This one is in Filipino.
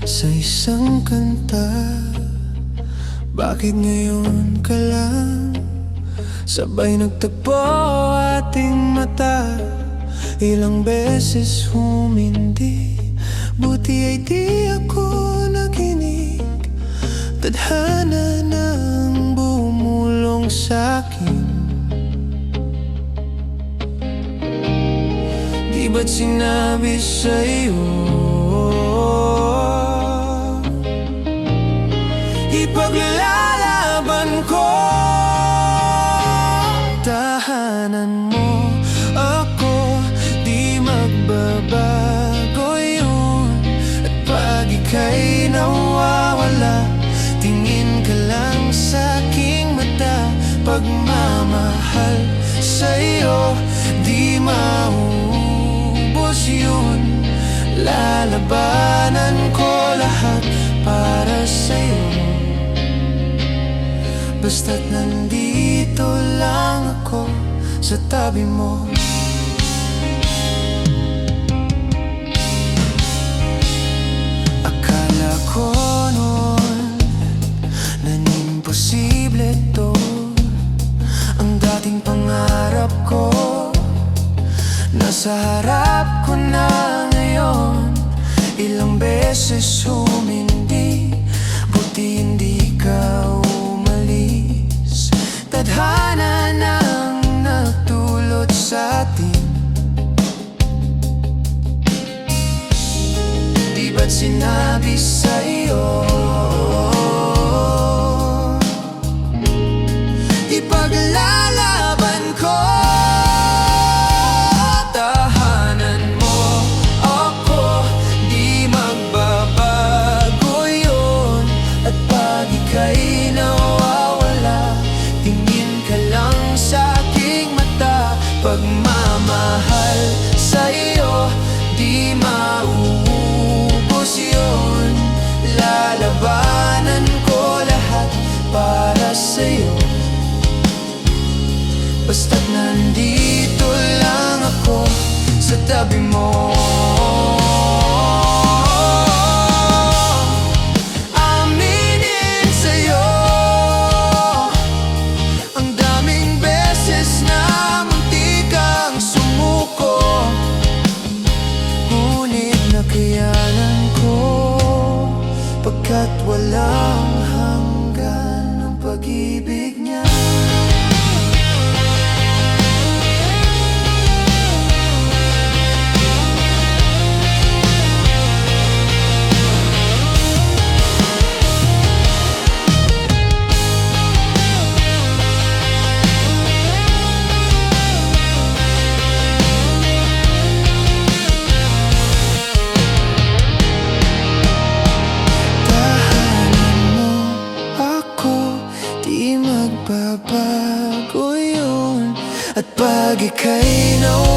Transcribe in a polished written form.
sa isang kanta. Bakit ngayon ka lang sabay nagtagpo ating mata? Ilang beses humindi, buti ay di ako nakinig. Tadhana nang bumulong sa'kin. Di ba't sinabi sa'yo ipaglalaban ko? Tahanan mo ako, di magbabago yun. At pag ika'y nawawala, tingin ka lang sa aking mata. Pagmamahal sa'yo, di maubos yun. Lalabanan ko lahat para sa'yo, basta't nandito lang ako sa tabi mo. Akala ko noon na imposible to, ang dating pangarap ko nasa harap ko na ngayon. Ilang beses humindi, buti hindi ka umalis. Tadhana nang nagdulot sa atin. Di ba't sinabi sa'yo ipaglalaban ko? Ika'y nawawala, tingin ka lang sa aking mata. Pagmamahal sa'yo, di maubos yun. Lalabanan ko lahat para sa'yo, basta't nandito lang ako sa tabi mo. Pagkat walang hanggan ang pag-ibig niya. Babago yun. At pag ika'y nawawala,